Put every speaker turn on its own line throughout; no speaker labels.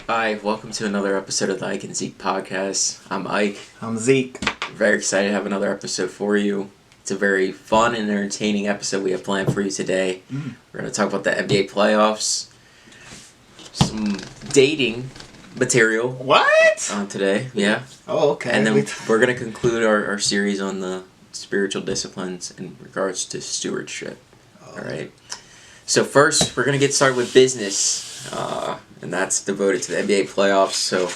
Hi, welcome to another episode of the Ike and Zeke podcast. I'm Ike.
I'm Zeke.
Very excited to have another episode for you. It's a very fun and entertaining episode we have planned for you today. We're going to talk about the NBA playoffs, some dating material.
What?
On today, yeah.
Oh, okay.
And then we're going to conclude our series on the spiritual disciplines in regards to stewardship. All right. So first, we're going to get started with business. And that's devoted to the NBA playoffs. So,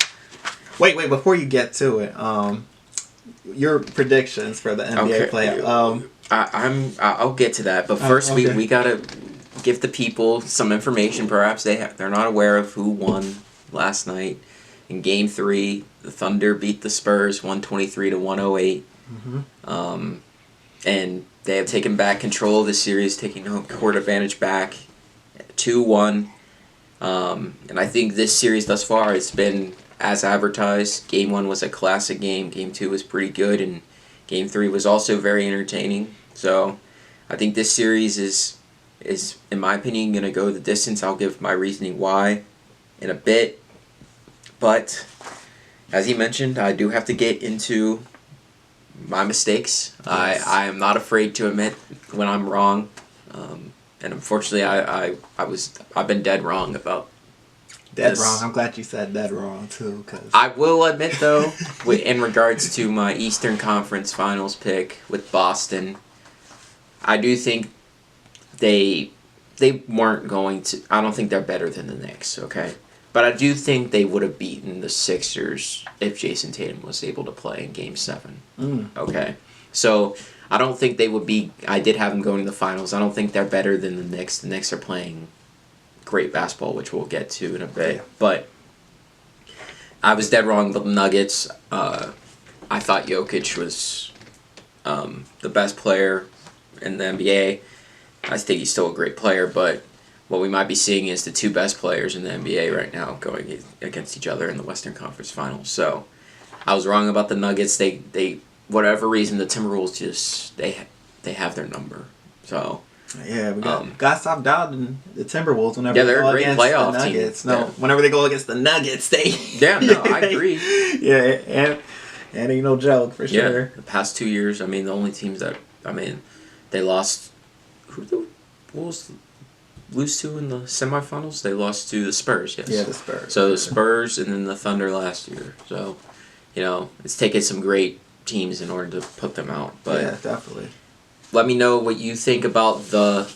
wait, before you get to it, your predictions for the NBA playoffs.
I'll get to that, but first we gotta give the people some information. Perhaps they're not aware of who won last night in Game 3. The Thunder beat the Spurs 123-108. And they have taken back control of the series, taking home court advantage back 2-1. And I think this series thus far it's been as advertised. Game 1 was a classic game. Game 2 was pretty good, and Game 3 was also very entertaining. So I think this series is in my opinion going to go the distance. I'll give my reasoning why in a bit. But as he mentioned, I do have to get into my mistakes. Yes. I am not afraid to admit when I'm wrong. And unfortunately, I've been dead wrong about
this. Wrong. I'm glad you said dead wrong too. Cause
I will admit though, in regards to my Eastern Conference Finals pick with Boston, I do think they weren't going to. I don't think they're better than the Knicks. Okay, but I do think they would have beaten the Sixers if Jason Tatum was able to play in Game 7. Okay, so. I don't think they would be. I did have them going to the finals. I don't think they're better than the Knicks. The Knicks are playing great basketball, which we'll get to in a bit. Yeah. But I was dead wrong about the Nuggets. I thought Jokic was the best player in the NBA. I think he's still a great player, but what we might be seeing is the two best players in the NBA right now going against each other in the Western Conference Finals. So I was wrong about the Nuggets. They whatever reason, the Timberwolves just they have their number. So
yeah, we got to stop doubting the Timberwolves whenever
they're
they go
a great
against
playoff
the Nuggets.
team.
No, whenever they go against the Nuggets, they
I agree.
Yeah, and ain't no joke for sure.
Yeah, the past 2 years, I mean, the only teams that they lost. Who the Wolves lose to in the semifinals? They lost to the Spurs. Yes.
Yeah, the Spurs.
So the Spurs and then the Thunder last year. So it's taken some great teams in order to put them out. But
yeah, definitely.
Let me know what you think about the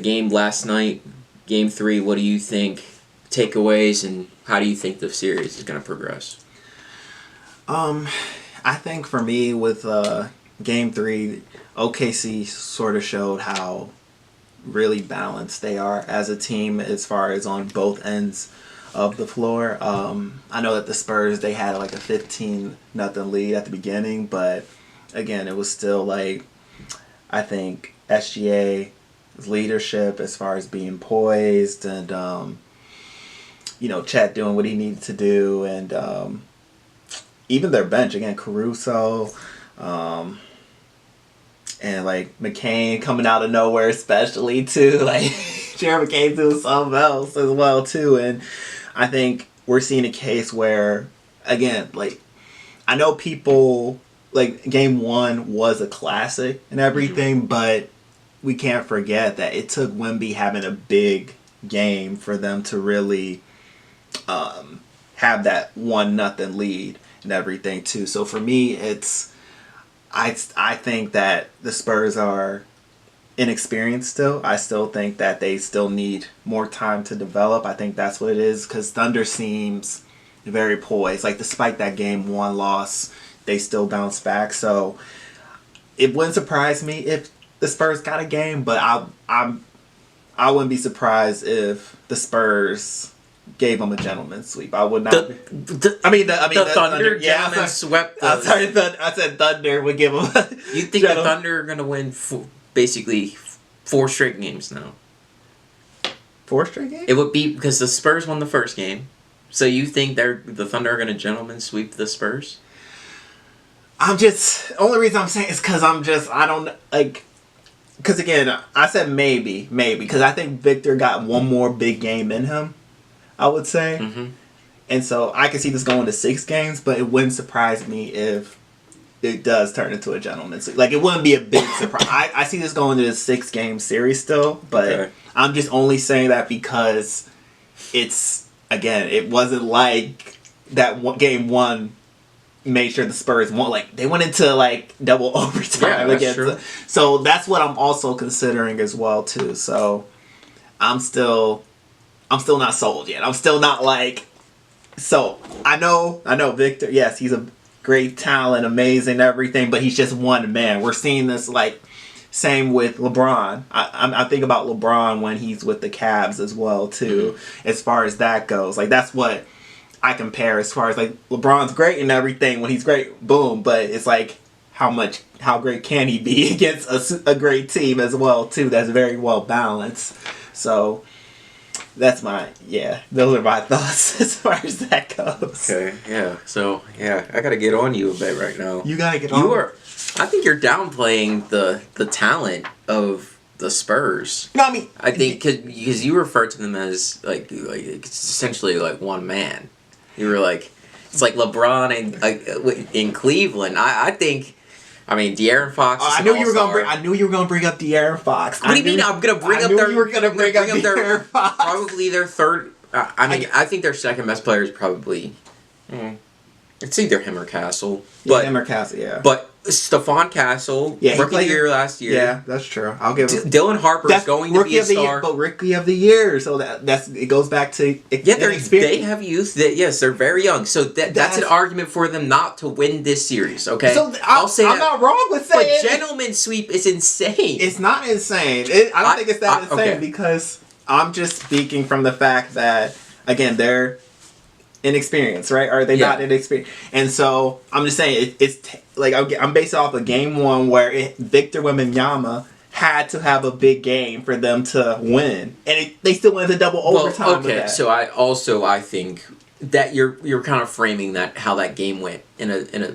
game last night, Game 3. What do you think? Takeaways, and how do you think the series is going to progress?
I think for me with Game 3, OKC sort of showed how really balanced they are as a team as far as on both ends of the floor. I know that the Spurs, they had like a 15-0 lead at the beginning, but again, it was still like, I think SGA's leadership as far as being poised and Chet doing what he needed to do, and even their bench again, Caruso, and like McCain coming out of nowhere, especially too, like Jeremy McCain doing something else as well too, and I think we're seeing a case where, again, like, I know people, like, Game 1 was a classic and everything, but we can't forget that it took Wemby having a big game for them to really have that 1-0 lead and everything, too. So for me, I think that the Spurs are inexperienced still. I still think that they still need more time to develop. I think that's what it is, because Thunder seems very poised. Like, despite that Game 1 loss, they still bounce back. So it wouldn't surprise me if the Spurs got a game, but I wouldn't be surprised if the Spurs gave them a gentleman's sweep. I would not. The
Thunder gentlemen swept.
I'm sorry, I said Thunder would give them.
You think the Thunder are going to win basically 4 straight games now?
4 straight games?
It would be because the Spurs won the first game. So you think the Thunder are going to gentlemen sweep the Spurs?
Only reason I'm saying is because I don't, like, because again, I said maybe, because I think Victor got one more big game in him. I would say.
Mm-hmm.
And so I can see this going to 6 games, but it wouldn't surprise me if it does turn into a gentleman's league. Like, it wouldn't be a big surprise. I see this going to a 6-game series still, but
Okay.
I'm just only saying that because it's, again, it wasn't like that game 1 made sure the Spurs won. Like, they went into, like, double overtime
that's
against
true.
So that's what I'm also considering as well, too. So I'm still not sold yet. I'm still not like... So, I know Victor, yes, he's a great talent, amazing, everything, but he's just one man. We're seeing this, like, same with LeBron. I think about LeBron when he's with the Cavs as well, too, as far as that goes. Like, that's what I compare as far as, like, LeBron's great and everything. When he's great, boom, but it's like, how great can he be against a great team as well, too, that's very well balanced. So... those are my thoughts as far as that goes.
Okay, yeah. So, yeah, I gotta get on you a bit right now.
You gotta get on.
I think you're downplaying the talent of the Spurs.
No, I mean...
I think because you refer to them as, like it's essentially, like, one man. You were like... It's like LeBron in Cleveland. I think... I mean, De'Aaron Fox.
I knew you were gonna bring up De'Aaron Fox.
What do you mean? I'm gonna bring up their.
You were gonna bring up De'Aaron Fox.
Probably their third. I think their second best player is probably. It's either him or Castle. But
him or Castle, yeah.
But Stephon Castle, rookie of the year last year.
Yeah, that's true. I'll give him.
Dylan Harper is going to be a star.
But rookie of the year, so that's it goes back to
they have youth. Yes, they're very young. So that's an argument for them not to win this series. Okay,
so
I'll say
I'm not wrong with saying.
But gentleman's sweep is insane.
It's not insane. I don't think it's that insane because I'm just speaking from the fact that again they're inexperienced, right? Are they not inexperienced? And so I'm just saying it's like I'm based off of game 1 where Victor Wembanyama had to have a big game for them to win, and they still went into double overtime.
Okay, so I think that you're kind of framing that how that game went in a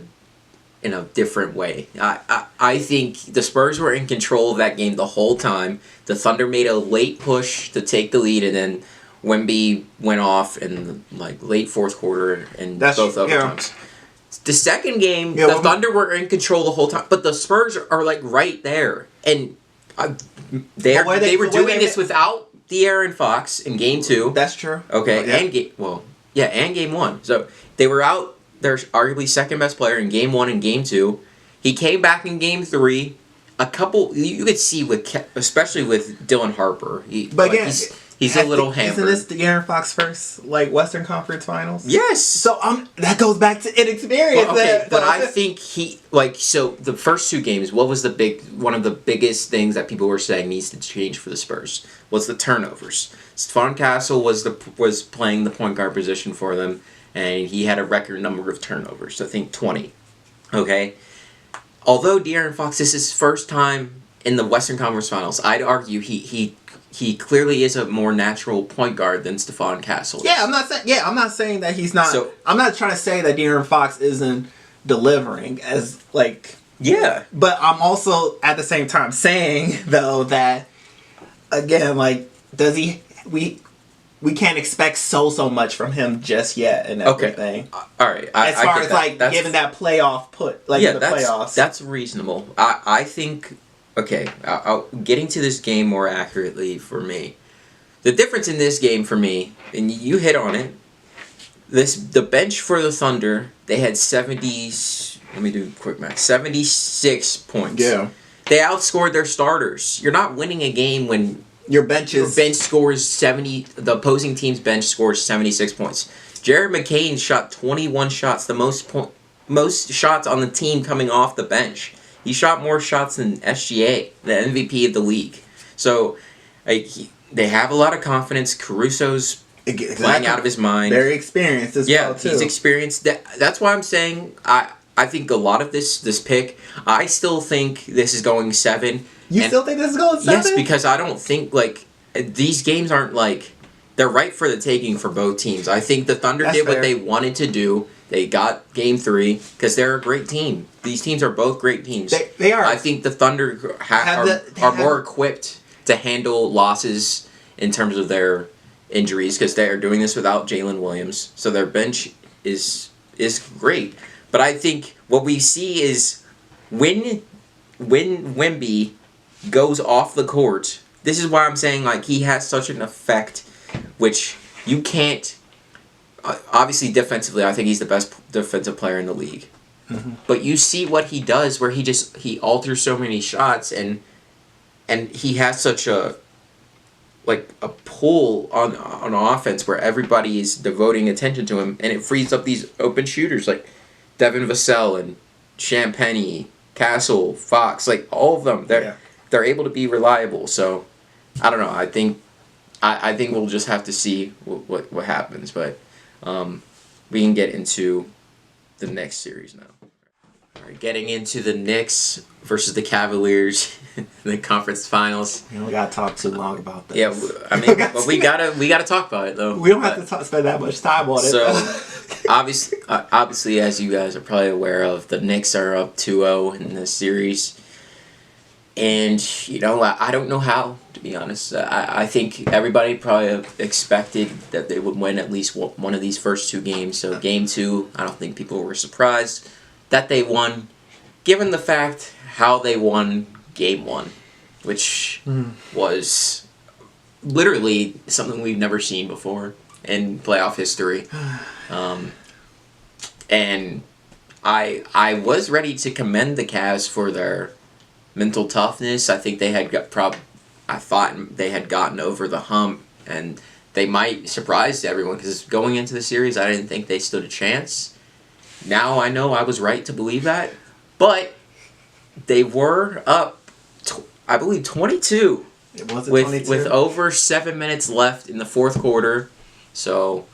different way. I think the Spurs were in control of that game the whole time. The Thunder made a late push to take the lead, and then Wemby went off in the late fourth quarter and both overtimes. Yeah. The second game, the Thunder were in control the whole time, but the Spurs are right there, and they were doing this without De'Aaron Fox in game 2.
That's true.
Okay, and game 1. So they were out their arguably second best player in game 1 and game 2. He came back in game 3. A couple you could see especially with Dylan Harper. He's a little hampered.
Isn't this De'Aaron Fox first Western Conference Finals?
Yes.
So that goes back to inexperience.
But I think so the first 2 games, what was one of the biggest things that people were saying needs to change for the Spurs was the turnovers. Stephon Castle was playing the point guard position for them, and he had a record number of turnovers. I think 20. Okay. Although De'Aaron Fox is his first time in the Western Conference Finals, I'd argue he clearly is a more natural point guard than Stephon Castle.
Yeah, I'm not saying that he's not. So, I'm not trying to say that De'Aaron Fox isn't delivering as
Yeah.
But I'm also at the same time saying though that again does he we can't expect so much from him just yet and everything.
Okay. All right.
As far as given that playoff the playoffs.
That's reasonable. I think. Okay, getting to this game more accurately for me. The difference in this game for me, and you hit on it, the bench for the Thunder, they had 76 points.
Yeah.
They outscored their starters. You're not winning a game when
your bench
scores 70, the opposing team's bench scores 76 points. Jared McCain shot 21 shots, the most shots on the team coming off the bench. He shot more shots than SGA, the MVP of the league. So, they have a lot of confidence. Caruso's playing out of his mind.
Very experienced as well, too.
Yeah, he's experienced. That's why I'm saying I think a lot of this pick, I still think this is going 7.
You still think this is going 7?
Yes, because I don't think, these games aren't, they're right for the taking for both teams. I think the Thunder did what they wanted to do. They got game 3 because they're a great team. These teams are both great teams.
They are.
I think the Thunder are more equipped to handle losses in terms of their injuries because they are doing this without Jalen Williams. So their bench is great. But I think what we see is when Wemby goes off the court, this is why I'm saying like he has such an effect, which you can't. Obviously, defensively, I think he's the best defensive player in the league.
Mm-hmm.
But you see what he does, where he alters so many shots, and he has such a pull on offense where everybody is devoting attention to him, and it frees up these open shooters like Devin Vassell and Champagny, Castle, Fox, like all of them. They're able to be reliable. So I don't know. I think we'll just have to see what happens, but we can get into the next series now. All right, getting into the Knicks versus the Cavaliers in the conference finals.
We don't gotta talk too long about this.
Yeah, I mean, but we gotta talk about it though.
We don't have to spend that much time on it.
So obviously, as you guys are probably aware of, the Knicks are up 2-0 in this series, and I don't know how, to be honest. I think everybody probably expected that they would win at least one of these first two games. So game 2, I don't think people were surprised that they won, given the fact how they won game 1, which was literally something we've never seen before in playoff history. And I was ready to commend the Cavs for their mental toughness. I think they had I thought they had gotten over the hump, and they might surprise everyone because going into the series, I didn't think they stood a chance. Now I know I was right to believe that, but they were up, I believe, 22.
It was
with
22?
with over 7 minutes left in the fourth quarter. So.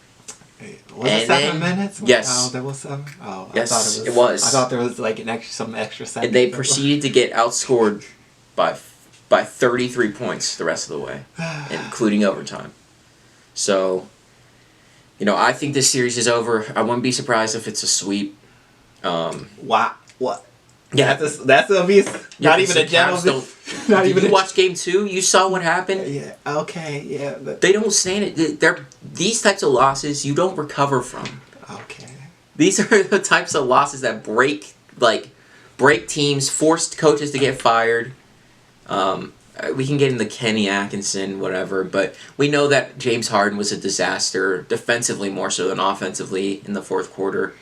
Was it 7 minutes?
Yes.
Oh, there was 7? Oh,
yes,
I thought
it was.
I thought there was like some extra seconds.
And they proceeded to get outscored by 33 points the rest of the way, including overtime. So, I think this series is over. I wouldn't be surprised if it's a sweep.
What?
Yeah,
that's obvious. Not even a general. Not even.
You watched game 2. You saw what happened.
Yeah. Okay. Yeah.
They don't stand it. These types of losses you don't recover from.
Okay.
These are the types of losses that break teams, force coaches to get fired. We can get into Kenny Atkinson, whatever, but we know that James Harden was a disaster, defensively more so than offensively in the fourth quarter.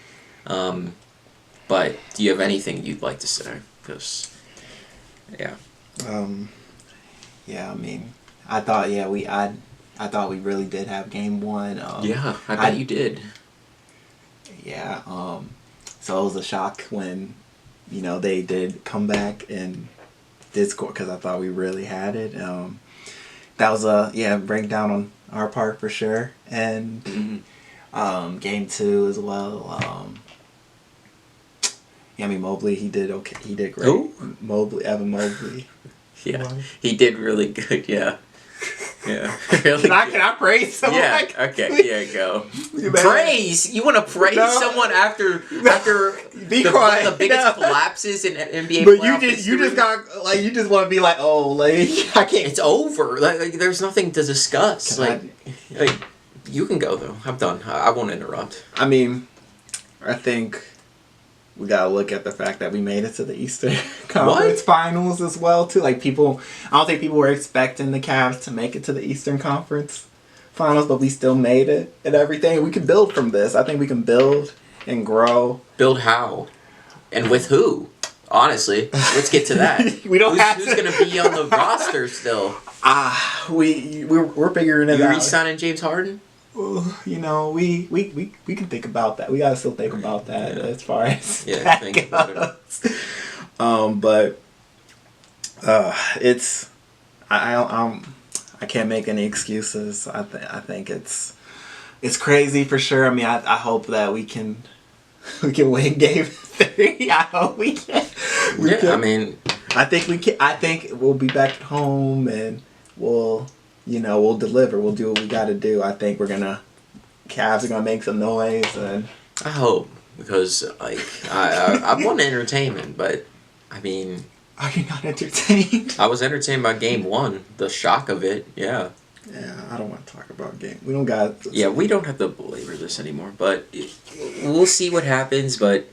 But do you have anything you'd like to say? Because, yeah.
Yeah, I mean, I thought we really did have game 1.
Yeah, I bet you did.
Yeah. So it was a shock when, they did come back and did score because I thought we really had it. That was a breakdown on our part for sure, and game 2 as well. I mean Mobley, he did okay. He did great.
Who?
Evan Mobley.
Yeah, he did really good. Yeah. Yeah. Really
can I praise someone?
Yeah. Okay. Yeah. Go. Praise? You want to praise someone after
the
biggest collapses in NBA?
But you just got you just want to be like, oh, I can't.
It's over. There's nothing to discuss. You can go though. I'm done. I won't interrupt.
I mean, I think we gotta look at the fact that we made it to the Eastern Conference Finals as well too. I don't think people were expecting the Cavs to make it to the Eastern Conference Finals, but we still made it and everything. We can build from this. I think we can build and grow.
Build how? And with who? Honestly, let's get to that.
We don't have
who's going to be on the roster still?
We're figuring it out.
You re-signing James Harden?
We can think about that. We gotta still think about that as far as
think about
it. But it's I can't make any excuses. I think it's crazy for sure. I mean, I hope that we can win game 3. I hope we can.
I mean,
I think we can. I think we'll be back at home and we'll deliver. We'll do what we got to do. I think Cavs are gonna make some noise, and
I hope, because I want entertainment, but I mean,
are you not entertained?
I was entertained by game 1, the shock of it. Yeah,
Yeah, I don't want to talk about game. We don't got.
Yeah, we don't have to belabor this anymore, but we'll see what happens. But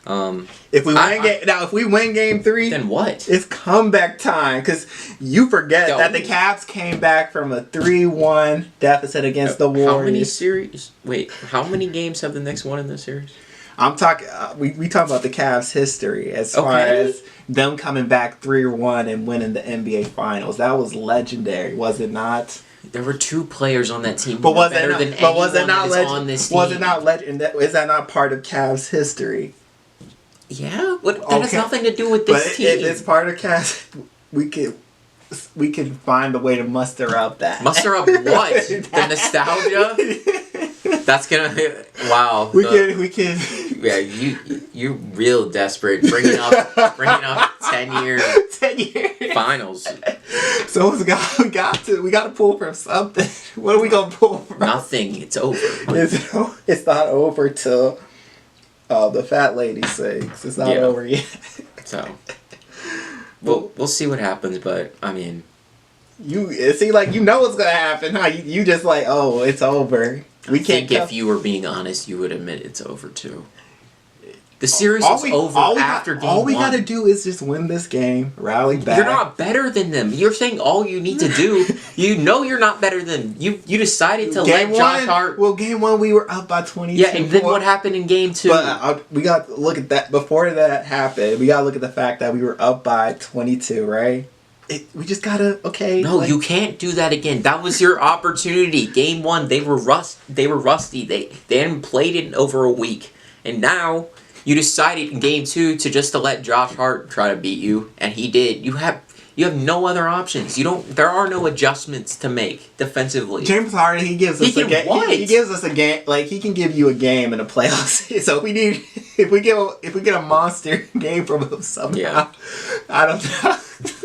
if we win game 3,
then what?
It's comeback time because you forget that the Cavs came back from a 3-1 deficit against the Warriors.
How many series? Wait, how many games have the Knicks won in this series?
I'm talking. We talk about the Cavs' history as far as them coming back 3-1 and winning the NBA Finals. That was legendary, was it not?
There were 2 players on that team who
But
were better than anyone that is on this team.
Was it not legend? Is that not part of Cavs' history?
Yeah, but that has nothing to do with this team.
If it's part of Cavs, we could find a way to muster up that.
Muster up what? The nostalgia? That's gonna wow.
We can.
Yeah, you real desperate bringing up 10-year
10-year
finals.
So we got to pull from something. What are we gonna pull from?
Nothing. It's over.
It's not over till the fat lady sings. It's not over yet.
So we'll see what happens, but I mean,
it seems like you know what's gonna happen, huh? You just like, oh, it's over.
I think if you were being honest, you would admit it's over too. The series was over after game 1.
All we gotta do is just win this game, rally back.
You're not better than them. You're saying all you need to do. You know you're not better than them. You decided to let Josh Hart.
Well, game 1 we were up by 22.
Yeah, and then what happened in game 2?
But we got to look at that. Before that happened, we gotta look at the fact that we were up by 22, right? We just gotta
No, you can't do that again. That was your opportunity. Game 1, they were rusty. They hadn't played it in over a week, and now you decided in game 2 to let Josh Hart try to beat you, and he did. You have no other options. There are no adjustments to make defensively.
James Harden, he gives us a game. He gives us a game. Like, he can give you a game in the playoffs. So if we get a monster game from him somehow, I don't know.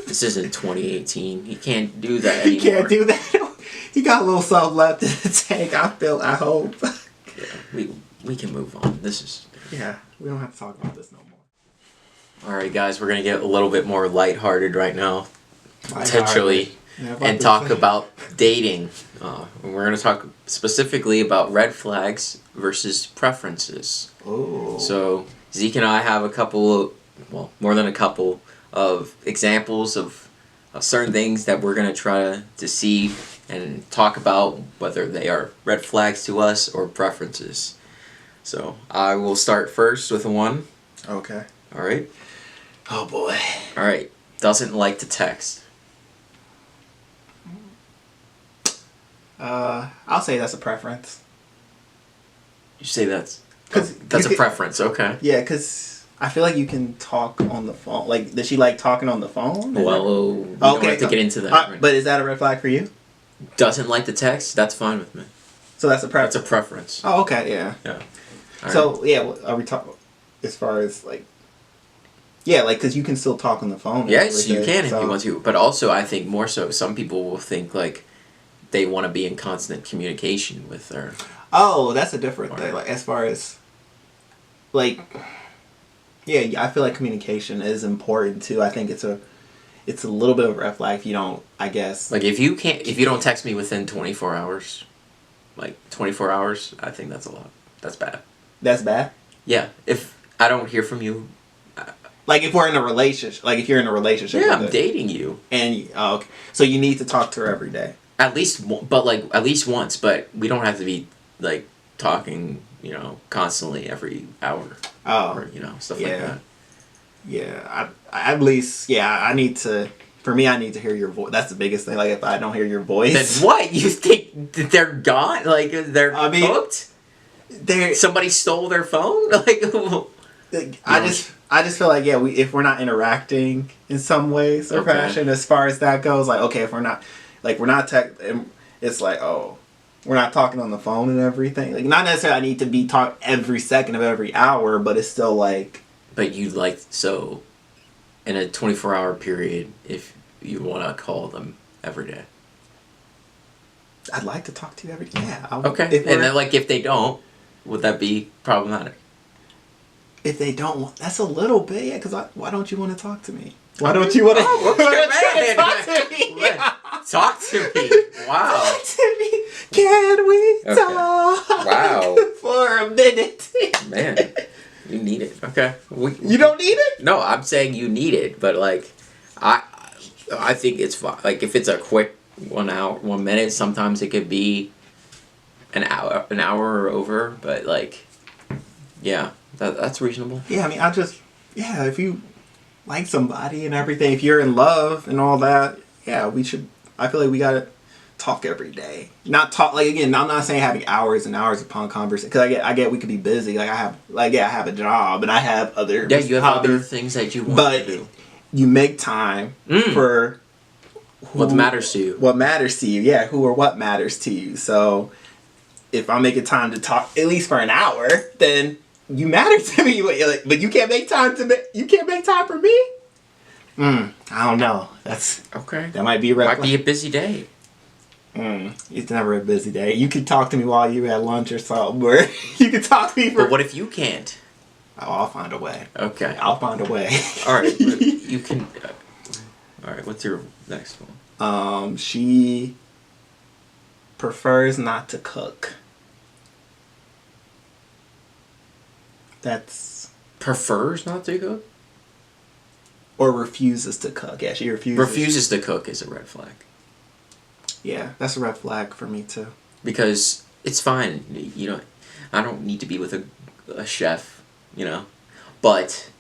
This isn't 2018. He can't do that anymore.
He can't do that. He got a little something left in the tank. I hope.
Yeah, we can move on.
Yeah, we don't have to talk about this no more.
All right, guys, we're gonna get a little bit more lighthearted right now, potentially, and talk about dating. We're gonna talk specifically about red flags versus preferences.
Oh.
So Zeke and I have more than a couple of examples of certain things that we're gonna try to see and talk about whether they are red flags to us or preferences. So I will start first with one.
Okay.
All right.
Oh boy.
All right. Doesn't like to text.
I'll say that's a preference.
You say that's a preference. Okay.
Yeah, because I feel like you can talk on the phone. Like, does she like talking on the phone?
Well, we don't have to get into that.
But is that a red flag for you?
Doesn't like to text. That's fine with me.
So that's a preference.
That's a preference.
Oh, okay. Yeah.
Yeah.
So yeah, are we talking as far as like? Yeah, like, because you can still talk on the phone.
Yes, you can if you want to. But also, I think more so, some people will think, like, they want to be in constant communication with her.
Oh, that's a different thing. Like, as far as, like, yeah, I feel like communication is important, too. I think it's a little bit of a red flag if you don't, I guess.
Like, if you don't text me within 24 hours, like, 24 hours, I think that's a lot. That's bad.
That's bad?
Yeah. If I don't hear from you...
Like, if we're in a relationship, like, if you're in a relationship.
Yeah, I'm dating you.
And, okay. So you need to talk to her every day.
At least once, but we don't have to be, like, talking, constantly every hour.
Oh.
Or, stuff like that.
Yeah, at least, I need to, for me, I need to hear your voice. That's the biggest thing. Like, if I don't hear your voice.
Then what? You think they're gone? Like, they're hooked? Somebody stole their phone? Like,
I just feel like, if we're not interacting in some ways or fashion, as far as that goes, like, okay, if we're not, like, it's like, oh, we're not talking on the phone and everything. Like, not necessarily I need to be talking every second of every hour, but it's still like.
But in a 24-hour period, if you want to call them every day.
I'd like to talk to you every day. Yeah.
Okay. And then, like, if they don't, would that be problematic?
If they don't, that's a little bit, because why don't you want to talk to me? Why don't you want to
talk to me? Talk to me. Wow.
Talk to me. Can we talk?
Wow.
For a minute.
Man, you need it. Okay.
You don't need it?
No, I'm saying you need it, but like, I think it's fine. Like if it's a quick 1 hour, 1 minute, sometimes it could be an hour or over. But like, yeah, that's reasonable.
Yeah, I mean, if you like somebody and everything, if you're in love and all that, yeah, I feel like we gotta talk every day. Not talk, like, again, I'm not saying having hours and hours upon conversation, because I get we could be busy. Like, I have a job and I have other
you have other things that you want to do.
You make time for
what matters to you.
What matters to you, yeah, who or what matters to you. So if I'm making time to talk at least for an hour, then you matter to me. But you can't make time for me? I don't know. That's
okay.
That might be a
might be a busy day.
It's never a busy day. You could talk to me while you're at lunch or something, or you could talk to me for...
But what if you can't?
Oh, I'll find a way.
Okay.
I'll find a way.
Alright, you can... Alright, what's your next one?
She prefers not to cook. That's...
Prefers not to cook?
Or refuses to cook. Yeah, she refuses.
Refuses to cook is a red flag.
Yeah, that's a red flag for me too.
Because it's fine, you know, I don't need to be with a chef, you know, but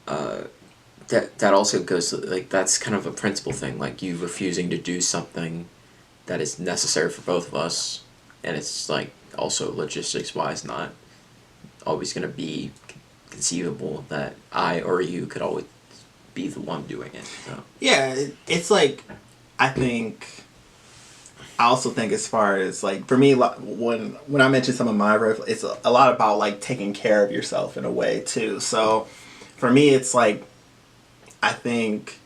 that also goes to, like, that's kind of a principle thing, like you refusing to do something that is necessary for both of us, and it's like also logistics wise not always going to be conceivable that I or you could always be the one doing it. So.
Yeah, it's like, I also think as far as, like, for me, when I mention some of my it's a lot about, like, taking care of yourself in a way too. So for me, it's like, I think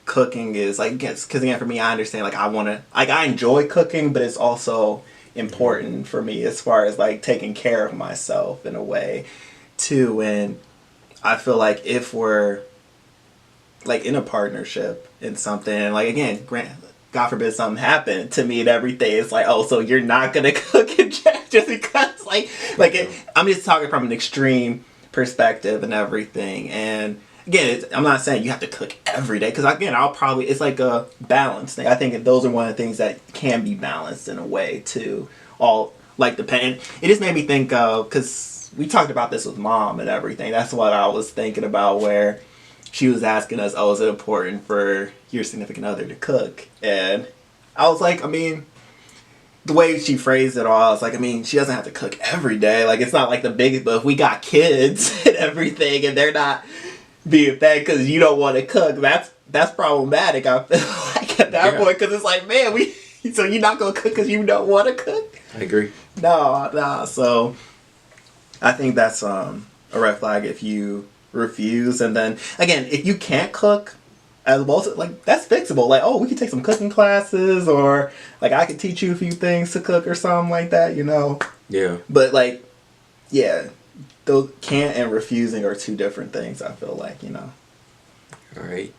cooking is like, because again, for me, I understand, like, I enjoy cooking, but it's also important for me as far as, like, taking care of myself in a way too. And I feel like if we're, like, in a partnership in something, like, again, God forbid something happened to me and everything, it's like, oh, so you're not gonna cook it just because, I'm just talking from an extreme perspective and everything. And again, I'm not saying you have to cook every day, because again, it's like a balance thing. I think those are one of the things that can be balanced in a way too. All, like, depend. It just made me think of, because we talked about this with Mom and everything. That's what I was thinking about, where she was asking us, oh, is it important for your significant other to cook? And I was like, I mean, the way she phrased it all, I was like, I mean, she doesn't have to cook every day. Like, it's not like the biggest, but if we got kids and everything and they're not being fed because you don't want to cook, that's problematic, I feel like, at that point. Because it's like, man, so you're not going to cook because you don't want to cook?
I agree.
No. So I think that's a red flag if you refuse. And then again, if you can't cook, as most, like, that's fixable. Like, oh, we could take some cooking classes, or like I could teach you a few things to cook or something like that, you know.
Yeah.
But like, yeah, those can't and refusing are two different things, I feel like, you know.
All right.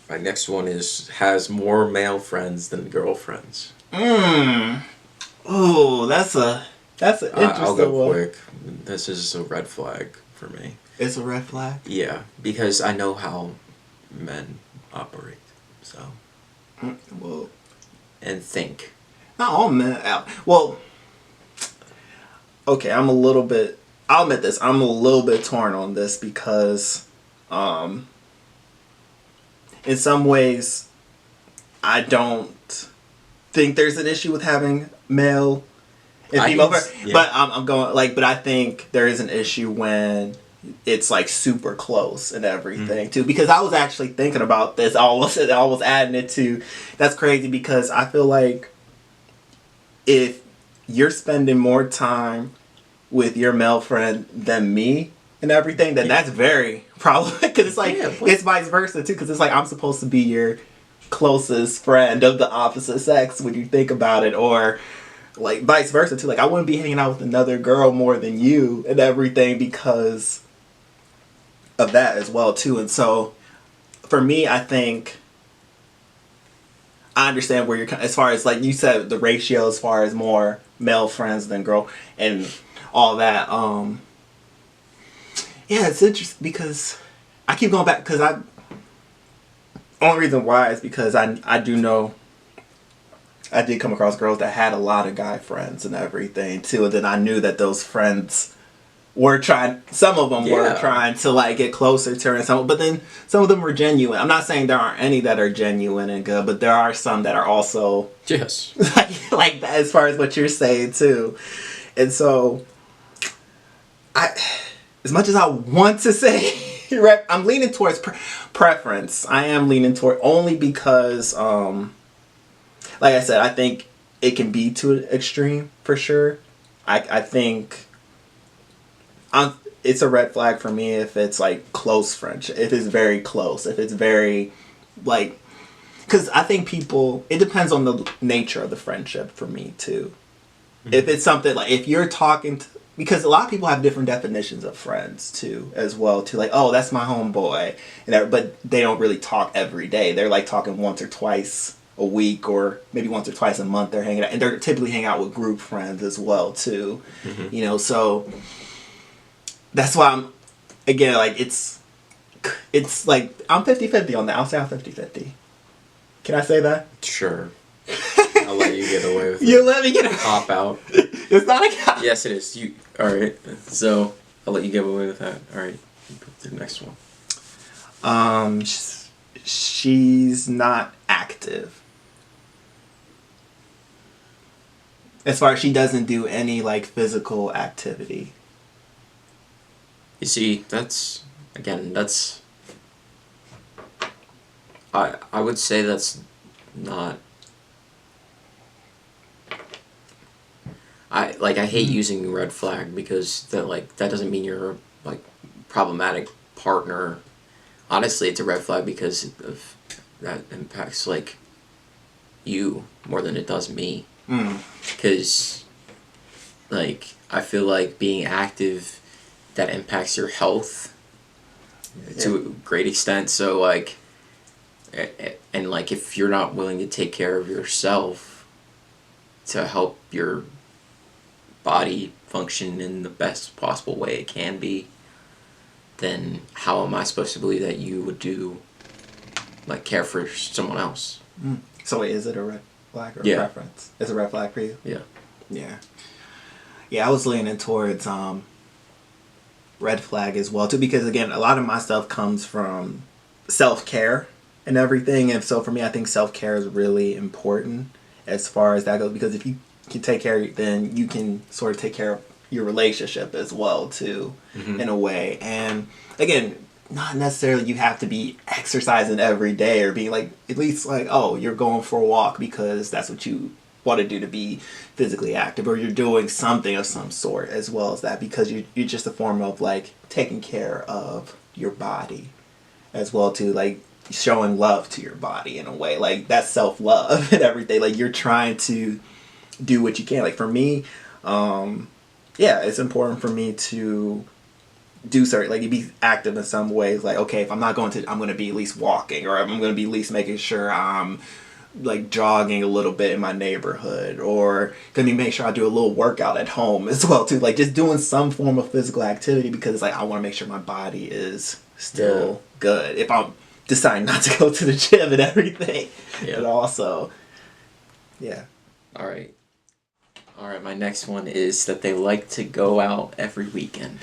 My next one has more male friends than girlfriends.
Oh, that's an interesting
I'll go
one.
quick. This is a red flag for me.
It's a red flag?
Yeah, because I know how men operate, so.
Well,
and think.
Not all men. Well, okay, I'll admit this, I'm a little bit torn on this, because in some ways I don't think there's an issue with having male and female friends. Yeah. But I'm going, like, but I think there is an issue when it's, like, super close and everything too. Because I was actually thinking about this, I was adding it to, that's crazy, because I feel like if you're spending more time with your male friend than me and everything, then that's very problematic. Because it's like, it's vice versa too. Because it's like, I'm supposed to be your closest friend of the opposite sex when you think about it, or like vice versa too. Like, I wouldn't be hanging out with another girl more than you and everything because of that as well too. And so for me, I think I understand where you're as far as like you said the ratio as far as more male friends than girl and all that. Yeah, it's interesting because I keep going back because only reason why is because I do know I did come across girls that had a lot of guy friends and everything too, and then I knew that those friends were trying. Some of them were trying to like get closer to her, and some, but then some of them were genuine. I'm not saying there aren't any that are genuine and good, but there are some that are also
yes,
like that as far as what you're saying too, and so as much as I want to say. I'm leaning towards preference. I am leaning toward only because, like I said, I think it can be to an extreme for sure. I think it's a red flag for me if it's like close friendship. If it's very close. If it's very like, because I think it depends on the nature of the friendship for me too. Mm-hmm. If it's something like if you're talking to. Because a lot of people have different definitions of friends too, as well too. Like, oh, that's my homeboy, but they don't really talk every day. They're like talking once or twice a week, or maybe once or twice a month. They're hanging out, and they're typically hanging out with group friends as well too. Mm-hmm. So that's why I'm again like it's like I'm 50-50 on that. I'll say I'm 50-50. Can I say that?
Sure. I'll let you get away with it.
You let me get a
cop out.
It's not a cop.
Yes, it is. All right. So I'll let you get away with that. All right. The next one.
She's not active. As far as she doesn't do any like physical activity.
You see, I would say that's not. I hate using red flag because that doesn't mean you're like problematic partner. Honestly, it's a red flag because of that impacts like you more than it does me. Because like I feel like being active that impacts your health to a great extent. So like, and like if you're not willing to take care of yourself to help your body function in the best possible way it can be, then how am I supposed to believe that you would care for someone else?
So is it a red flag or a preference? It's a red flag for you? Yeah, I was leaning towards red flag as well too, because again a lot of my stuff comes from self-care and everything, and so for me I think self-care is really important as far as that goes, because if you can take care, then you can sort of take care of your relationship as well too, in a way. And again, not necessarily you have to be exercising every day or being like at least like, oh, you're going for a walk because that's what you want to do to be physically active, or you're doing something of some sort as well as that, because you're just a form of like taking care of your body as well too, like showing love to your body in a way, like that's self-love and everything. Like you're trying to do what you can. Like for me, it's important for me to do certain, like be active in some ways. Like, okay, if I'm not going to, I'm going to be at least walking, or I'm going to be at least making sure I'm like jogging a little bit in my neighborhood, or going to make sure I do a little workout at home as well too. Like just doing some form of physical activity, because it's like I want to make sure my body is still good. If I'm deciding not to go to the gym and everything, but also,
All right, my next one is that they like to go out every weekend.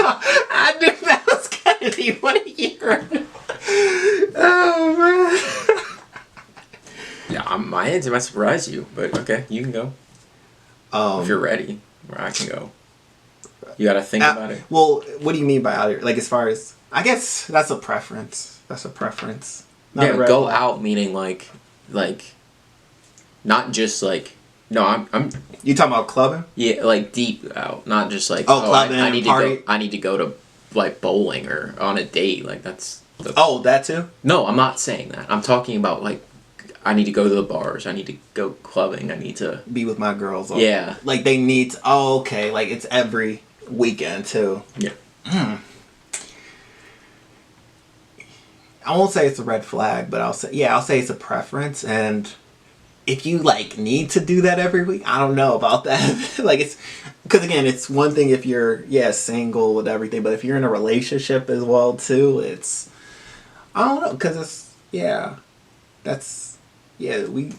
I knew that was going to be one of yours. Oh, man.
Yeah, my answer might surprise you, but okay, you can go. If you're ready, or I can go. You gotta think about it.
Well, what do you mean by out? Like, as far as... I guess that's a preference. Not
go out meaning like... Not just like... No, I'm.
You talking about clubbing?
Yeah, like deep out, not just like.
Clubbing.
I need
party.
to go. I need to go to like bowling or on a date. Like that's.
That too.
No, I'm not saying that. I'm talking about like, I need to go to the bars. I need to go clubbing. I need to
be with my girls.
Yeah.
Like they need. Okay. Like it's every weekend too.
Yeah.
I won't say it's a red flag, but I'll say it's a preference. And if you like need to do that every week, I don't know about that. Like it's because again, it's one thing if you're single with everything, but if you're in a relationship as well too, it's I don't know because it's that's we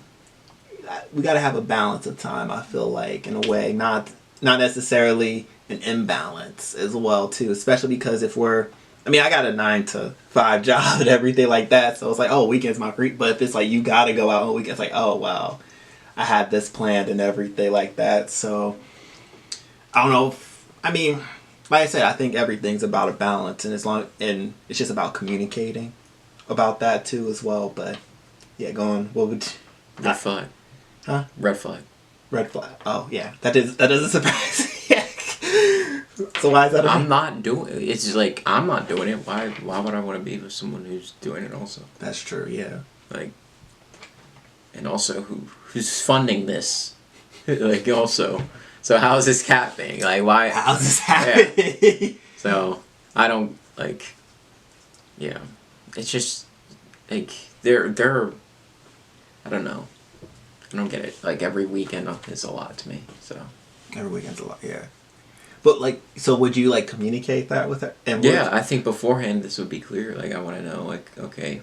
got to have a balance of time. I feel like in a way, not necessarily an imbalance as well too, especially because if we're I mean, I got a 9 to 5 job and everything like that, so it's like, oh, weekends my free. But if it's like you gotta go out on weekends, like, oh wow, I had this planned and everything like that. So I don't know. I mean, like I said, I think everything's about a balance, and and it's just about communicating about that too as well. But yeah, going what would
red flag?
Huh?
Red flag.
Red flag. Oh yeah, that doesn't surprise me. Yeah. So why is that?
I'm not doing. It's just like I'm not doing it. Why would I want to be with someone who's doing it also?
That's true. Yeah.
Like, and also who's funding this? Like also, so how is this happening? Like why?
How's this happening?
Yeah. So I don't like. Yeah, it's just like they're. I don't know. I don't get it. Like every weekend is a lot to me. So
every weekend's a lot. Yeah. But like, so would you like communicate that with her? And
I think beforehand this would be clear. Like I want to know, like, okay,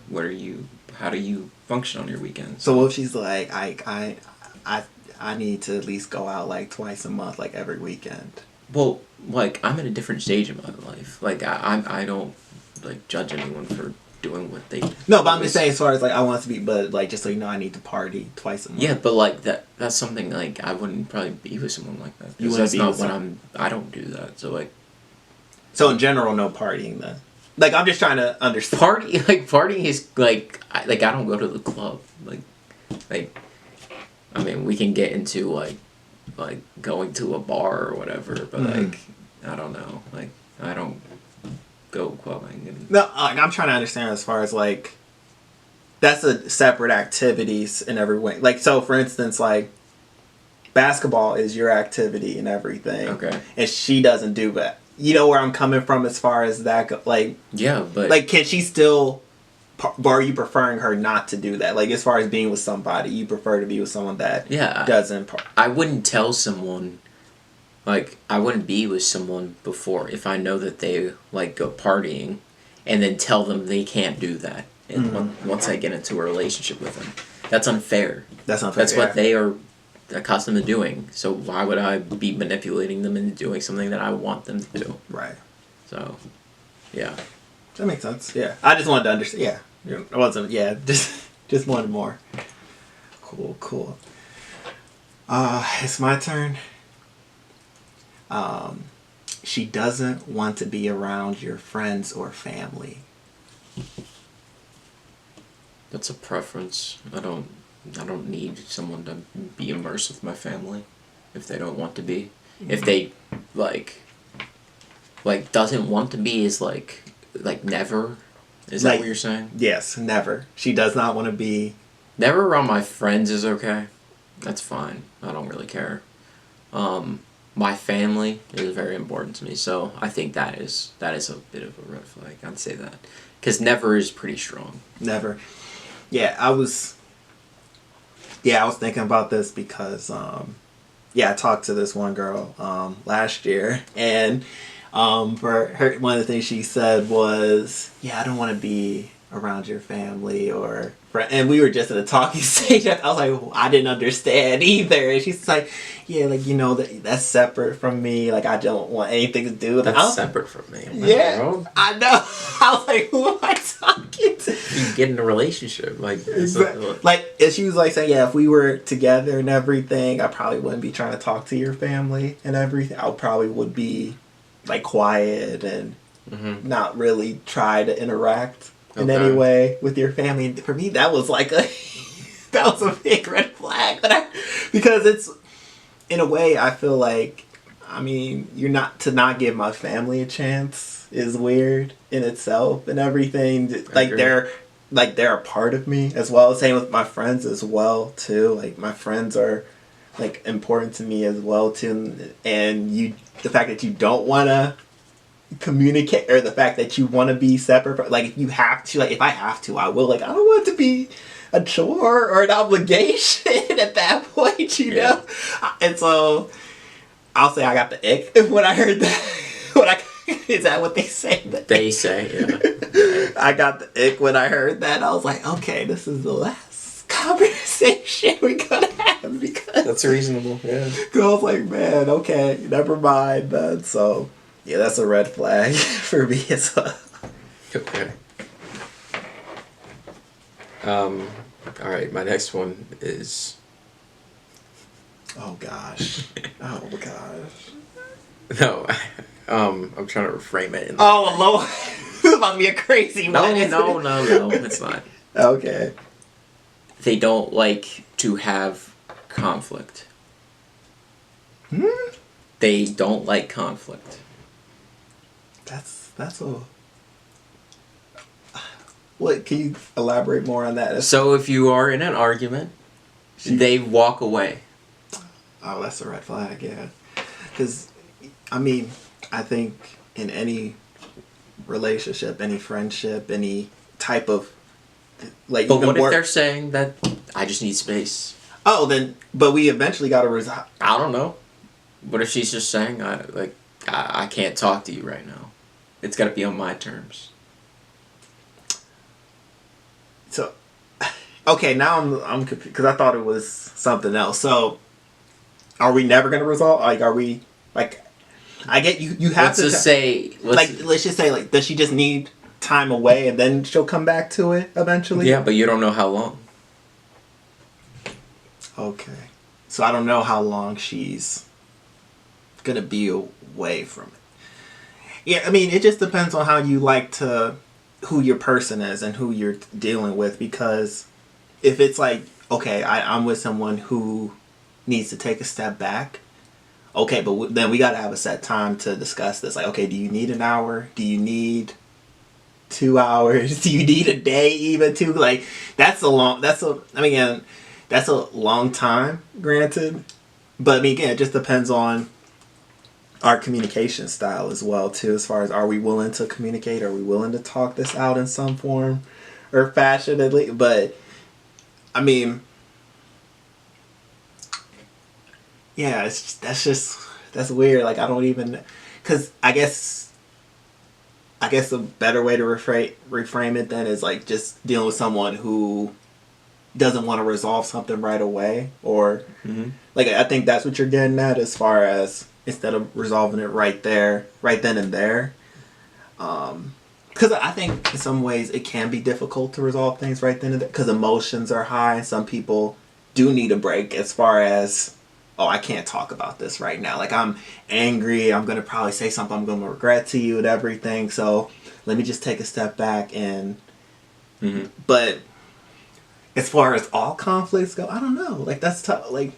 how do you function on your weekends?
So what if she's like, I need to at least go out like twice a month, like every weekend.
Well, like I'm in a different stage of my life. Like I don't like judge anyone for doing what they.
No, but I'm just saying as far as like I want to be, but like just so you know, I need to party twice a month.
Yeah, but like that's something like I wouldn't probably be with someone like that.
You
wouldn't
be
not
with
what I don't do that. So like.
So in general, no partying then. Like I'm just trying to understand.
Partying is like I don't go to the club like. I mean, we can get into like going to a bar or whatever, but like I don't know, like I don't go clubbing. And
no, like I'm trying to understand as far as like that's a separate activities in every way. Like so, for instance, like basketball is your activity and everything.
Okay.
And she doesn't do that. You know where I'm coming from as far as that. Like
yeah, but
like can she still? Or are you preferring her not to do that? Like, as far as being with somebody, you prefer to be with someone that doesn't...
I wouldn't tell someone... Like, I wouldn't be with someone before if I know that they, like, go partying and then tell them they can't do that. And once I get into a relationship with them. That's unfair.
That's unfair,
That's what they are accustomed to doing. So why would I be manipulating them into doing something that I want them to do?
Right.
So, yeah.
That makes sense. Yeah, I just wanted to understand. Yeah, I wasn't. Yeah, just wanted more. Cool. It's my turn. She doesn't want to be around your friends or family.
That's a preference. I don't need someone to be immersed with my family if they don't want to be. If they like doesn't want to be is like never? Is that what you're saying?
Yes, never. She does not want to be...
Never around my friends is okay. That's fine. I don't really care. My family is very important to me, so I think that is a bit of a red flag. I'd say that. Because never is pretty strong.
Never. Yeah, I was thinking about this because, I talked to this one girl last year, and... for her, one of the things she said was, I don't want to be around your family or friend. And we were just in a talking stage. I was like, I didn't understand either. And she's like, that's separate from me. Like, I don't want anything to do with it.
That's separate from me.
Girl. I know. I was like, who am I talking to?
You get in a relationship. Like,
and she was like saying, if we were together and everything, I probably wouldn't be trying to talk to your family and everything. I probably would be like quiet and not really try to interact in any way with your family. And for me, that was like a big red flag. Because it's in a way I feel like to not give my family a chance is weird in itself and everything. They're a part of me as well. Same with my friends as well too. Like my friends are like important to me as well too, and the fact that you don't want to communicate, or the fact that you want to be separate. Like if you have to, like if I have to, I will. Like I don't want it to be a chore or an obligation at that point, you know. And so I'll say I got the ick when I heard that. Is that what they say?
They say, yeah.
I got the ick when I heard that. I was like, okay, this is the last conversation we're gonna have, because
That's reasonable, yeah.
I was like, man, okay, never mind then. So yeah, that's a red flag for me as well.
Okay. Alright, my next one is...
Oh gosh. Oh gosh.
No, I'm trying to reframe it.
Oh Lord. This is about to be a crazy
No,
one.
no, it's not.
Okay.
They don't like to have conflict. They don't like conflict.
That's a... What, can you elaborate more on that?
So if you are in an argument, they walk away.
Oh, that's a red flag, yeah. Because, I mean, I think in any relationship, any friendship, any type of, like,
But
even
what if
work...
they're saying that I just need space?
Oh, then, but we eventually got to resolve...
I don't know. What if she's just saying, I can't talk to you right now. It's got to be on my terms.
So, okay, now I'm confused, because I thought it was something else. So, are we never going to resolve? Like, are we, like, I get you have
Let's
to...
just say...
let's just say, like, does she just need time away and then she'll come back to it eventually?
Yeah, but you don't know how long.
Okay. So I don't know how long she's going to be away from it. Yeah, I mean, it just depends on how you like to... who your person is and who you're dealing with, because if it's like, okay, I'm with someone who needs to take a step back, okay, but then we got to have a set time to discuss this. Like, okay, do you need an hour? Do you need 2 hours? Do you need a day even too? Like, that's a long time, granted, but I mean, again, it just depends on our communication style as well too, as far as, are we willing to communicate, are we willing to talk this out in some form or fashion at least. But I mean, yeah, that's weird. Like, I don't even, because I guess a better way to reframe it then is like just dealing with someone who doesn't want to resolve something right away, or like, I think that's what you're getting at, as far as instead of resolving it right then and there. Because I think in some ways it can be difficult to resolve things right then and there, because emotions are high, and some people do need a break, as far as, oh, I can't talk about this right now. Like, I'm angry, I'm going to probably say something I'm going to regret to you and everything, so let me just take a step back and... But as far as all conflicts go, I don't know. Like, that's tough. Like,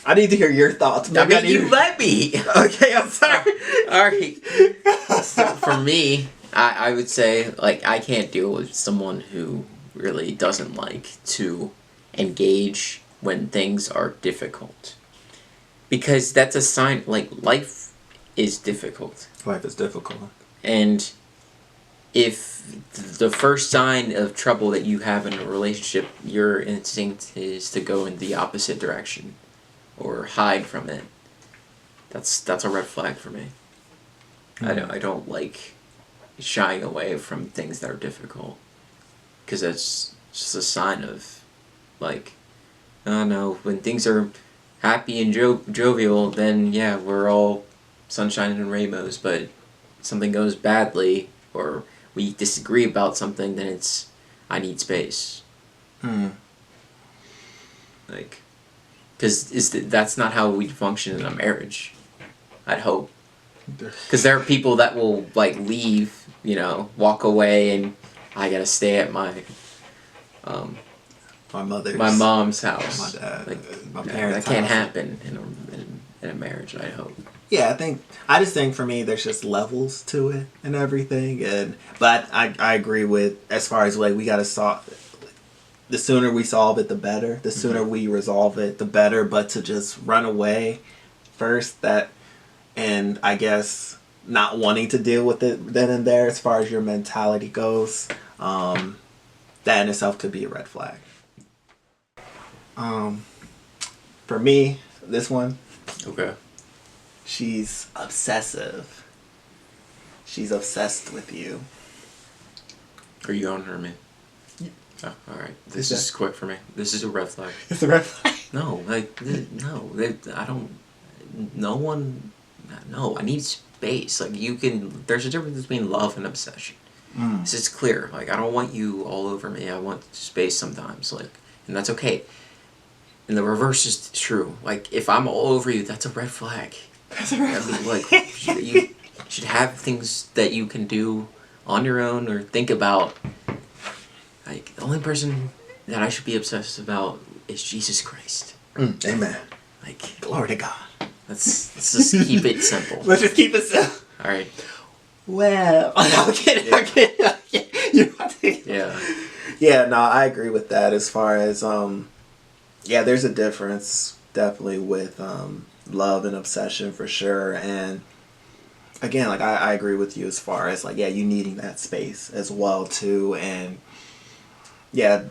I need to hear your thoughts.
Maybe you let me.
Okay, I'm sorry.
Alright. So for me, I would say, like, I can't deal with someone who really doesn't like to engage when things are difficult. Because that's a sign, like, life is difficult.
Life is difficult.
And if the first sign of trouble that you have in a relationship, your instinct is to go in the opposite direction or hide from it, that's a red flag for me. I don't like shying away from things that are difficult, because that's just a sign of, like, oh no, when things are happy and jovial, then yeah, we're all sunshine and rainbows, but something goes badly, or we disagree about something, then it's, I need space. Like, because that's not how we function in a marriage, I'd hope. Because there are people that will, like, leave, you know, walk away, and I gotta stay at my mom's house.
My dad,
like,
my parents'
that can't
house.
happen in a marriage, I hope.
Yeah, I just think for me there's just levels to it and everything, but I agree with, as far as, like, we gotta solve. The sooner we solve it, the better. The sooner we resolve it, the better. But to just run away first, and I guess not wanting to deal with it then and there as far as your mentality goes, that in itself could be a red flag. For me, this one,
Okay.
she's obsessive. She's obsessed with you.
Are you on her, man?
Yeah.
Oh, all right. This is quick for me. This is a red flag.
It's a red flag.
No, I don't. No one. No, I need space. Like you can. There's a difference between love and obsession. This is clear. Like I don't want you all over me. I want space sometimes. Like, and that's okay. And the reverse is true. Like if I'm all over you, that's a red flag.
That's a red flag.
Like you should have things that you can do on your own or think about. Like the only person that I should be obsessed about is Jesus Christ.
Amen.
Like
Glory to God.
let's just keep it simple.
Let's just keep it simple.
All right.
Well, I'm kidding. I'm kidding. You're about to...
Yeah.
Yeah, no, I agree with that as far as, yeah, there's a difference definitely with love and obsession for sure. And again, like I agree with you as far as like, yeah, you needing that space as well too. And yeah,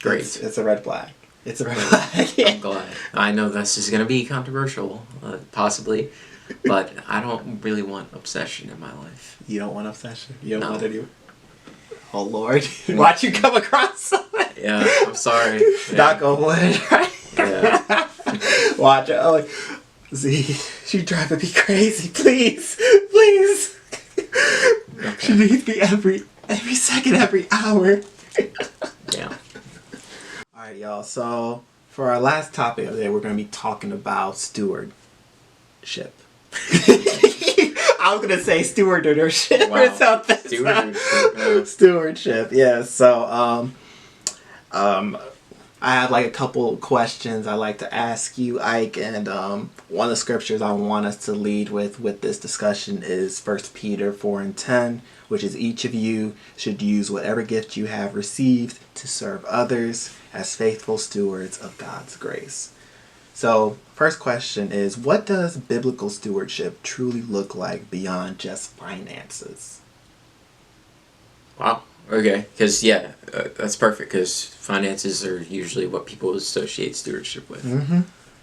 Great.
It's a red flag. It's a red flag.
I'm glad. I know this is gonna be controversial, possibly, but I don't really want obsession in my life.
You don't want obsession? You don't
No.
want any... Oh Lord. Watch you come across someone.
Yeah, I'm sorry. Yeah.
Knock on wood, right?
Yeah.
Watch it. Oh, like, Z, she driving me crazy. Please. Please.
Okay.
She needs me every second, every hour.
Yeah.
Alright, y'all. So, for our last topic of the day, we're going to be talking about stewardship. I was going to say stewardship
Wow.
or something.
Stewardship.
Stewardship, yeah. So, I have like a couple questions I like to ask you, Ike, and one of the scriptures I want us to lead with this discussion is 1 Peter 4:10, which is each of you should use whatever gift you have received to serve others as faithful stewards of God's grace. So, first question is, what does biblical stewardship truly look like beyond just finances?
Wow. Okay. Because that's perfect. Because finances are usually what people associate stewardship with,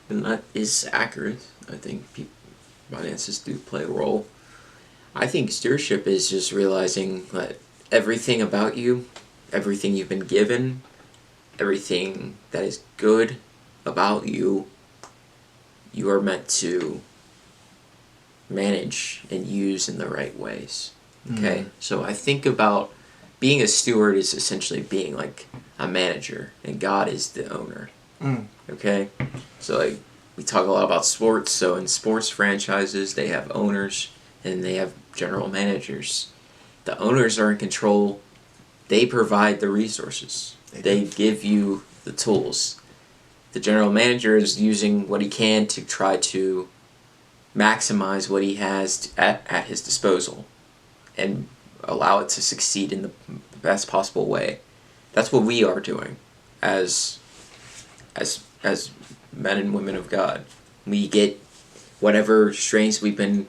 and that is accurate. I think finances do play a role. I think stewardship is just realizing that everything about you, everything you've been given, everything that is good about you, you are meant to manage and use in the right ways. Okay? So I think about being a steward is essentially being like a manager, and God is the owner. Okay? So like we talk a lot about sports, so in sports franchises they have owners and they have general managers. The owners are in control. They provide the resources. They give you the tools. The general manager is using what he can to try to maximize what he has at his disposal and allow it to succeed in the best possible way. That's what we are doing as men and women of God. We get whatever strengths we've been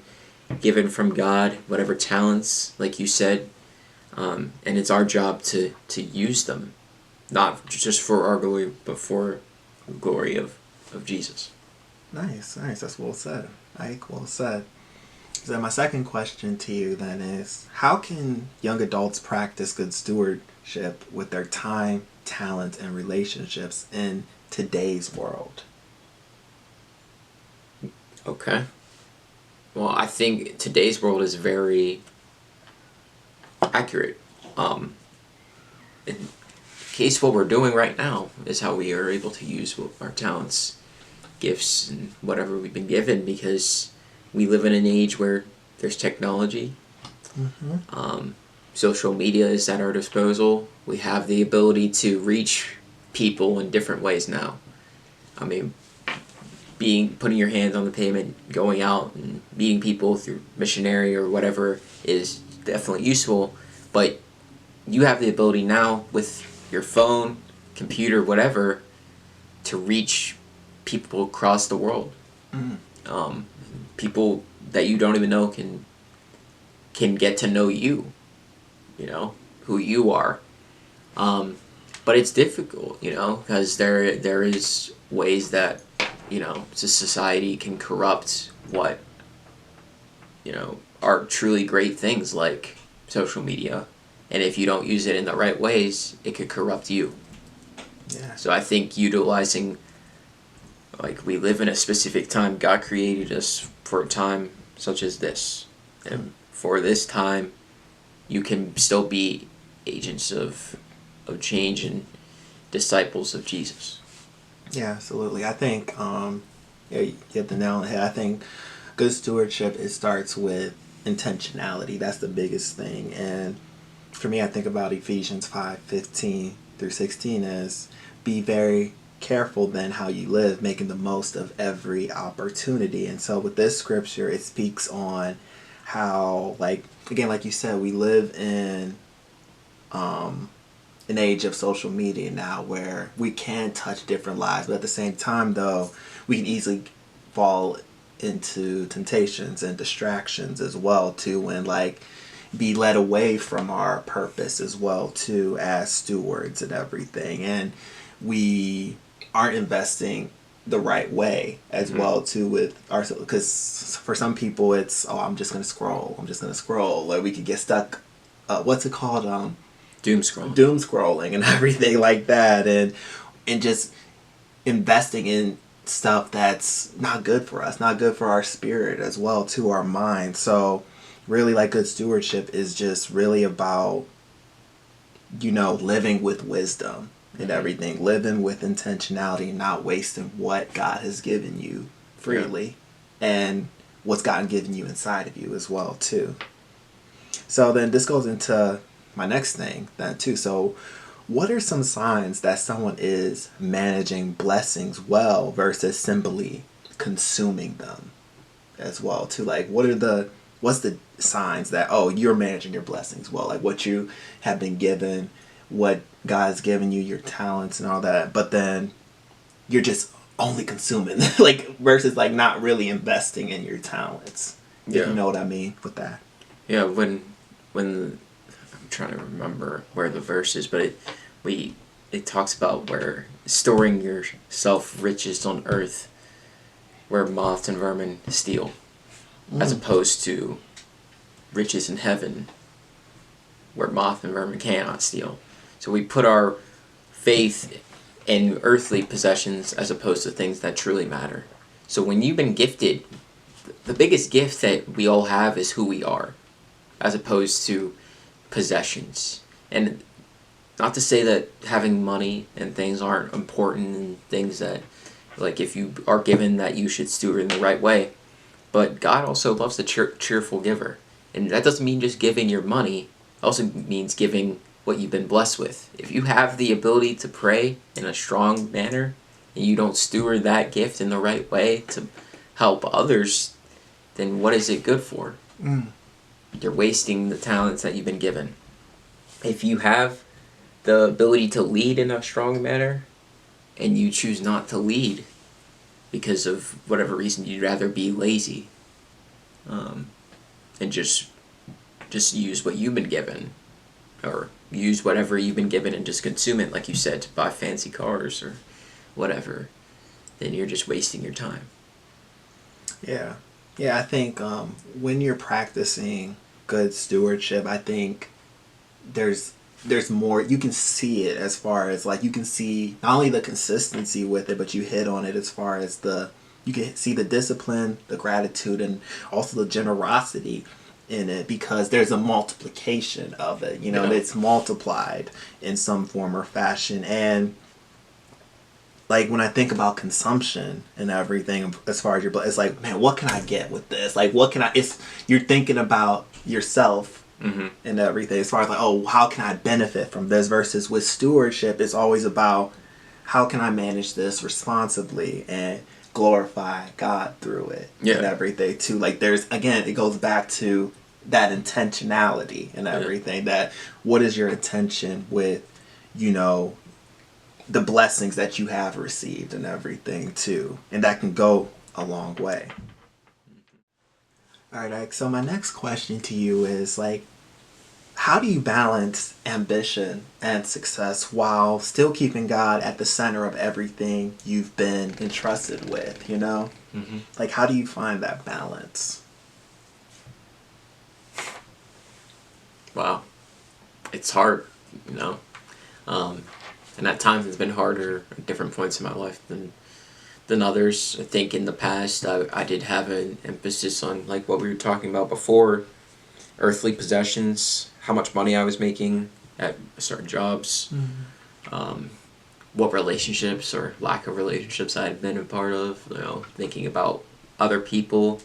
given from God, whatever talents, like you said, and it's our job to use them, not just for our glory, but for the glory of Jesus.
Nice. That's well said. Ike, well said. So my second question to you then is, how can young adults practice good stewardship with their time, talent, and relationships in today's world?
Okay. Well, I think today's world is very accurate. In case what we're doing right now is how we are able to use our talents, gifts, and whatever we've been given, because we live in an age where there's technology. Social media is at our disposal. We have the ability to reach people in different ways now. I mean, putting your hands on the pavement, going out and meeting people through missionary or whatever is definitely useful, but you have the ability now with your phone, computer, whatever, to reach people across the world. People that you don't even know can get to know you, who you are. But it's difficult, because there is ways that, society can corrupt what, are truly great things like social media. And if you don't use it in the right ways, it could corrupt you.
Yeah.
So I think utilizing, like, we live in a specific time. God created us for a time such as this. And for this time, you can still be agents of change and disciples of Jesus.
Yeah, absolutely. I think yeah, you hit the nail on the head. I think good stewardship, it starts with intentionality. That's the biggest thing. And for me, I think about Ephesians 5:15-16 as be very careful then how you live, making the most of every opportunity. And so with this scripture, it speaks on how, like, again, like you said, we live in an age of social media now where we can touch different lives, but at the same time, though, we can easily fall into temptations and distractions as well too, and like be led away from our purpose as well too, as stewards and everything, and we aren't investing the right way as well too with our, because for some people it's, oh, I'm just gonna scroll, like we could get stuck, what's it called, doom scrolling and everything like that, and just investing in stuff that's not good for us, not good for our spirit as well, to our mind. So really, like, good stewardship is just really about, living with wisdom and everything, living with intentionality, not wasting what God has given you freely, and what's God given you inside of you as well too. So then this goes into my next thing then too. So what are some signs that someone is managing blessings well versus simply consuming them as well too? Like, what's the signs that, oh, you're managing your blessings well, like what you have been given, what God's given you, your talents and all that, but then you're just only consuming like, versus like not really investing in your talents. If you know what I mean with that.
Yeah, when I'm trying to remember where the verse is, but it talks about where storing yourself riches on earth where moth and vermin steal, as opposed to riches in heaven where moth and vermin cannot steal. So we put our faith in earthly possessions as opposed to things that truly matter. So when you've been gifted, the biggest gift that we all have is who we are, as opposed to possessions. And not to say that having money and things aren't important, and things that, like, if you are given, that you should steward in the right way. But God also loves the cheerful giver. And that doesn't mean just giving your money. It also means giving what you've been blessed with. If you have the ability to pray in a strong manner, and you don't steward that gift in the right way to help others, then what is it good for? You're wasting the talents that you've been given. If you have the ability to lead in a strong manner, and you choose not to lead because of whatever reason, you'd rather be lazy, and just use what you've been given, or use whatever you've been given and just consume it, like you said, to buy fancy cars or whatever, then you're just wasting your time.
Yeah. Yeah, I think when you're practicing good stewardship, I think there's more, you can see it, as far as like, you can see not only the consistency with it, but you hit on it as far as you can see the discipline, the gratitude, and also the generosity in it, because there's a multiplication of it, it's multiplied in some form or fashion. And like, when I think about consumption and everything, as far as it's like, man, what can I get with this? Like, you're thinking about yourself and everything, as far as like, oh, how can I benefit from this? Versus with stewardship, it's always about, how can I manage this responsibly and glorify God through it and everything too. Like, there's, again, it goes back to that intentionality and everything, that what is your intention with, the blessings that you have received and everything too. And that can go a long way. All right, Ike, so my next question to you is like, how do you balance ambition and success while still keeping God at the center of everything you've been entrusted with, you know?
Mm-hmm.
Like, how do you find that balance?
Wow. It's hard, you know? And at times it's been harder at different points in my life than others. I think in the past I did have an emphasis on, like what we were talking about before, earthly possessions, how much money I was making at certain jobs, what relationships or lack of relationships I had been a part of, you know, thinking about other people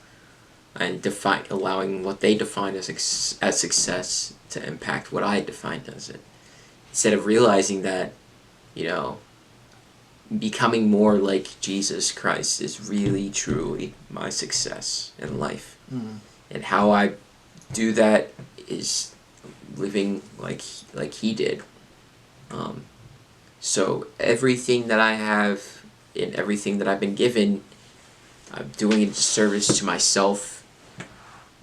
and allowing what they defined as success to impact what I defined as it. Instead of realizing that, you know, becoming more like Jesus Christ is really truly my success in life. And how I do that is living like he did. So everything that I have and everything that I've been given, I'm doing a disservice to myself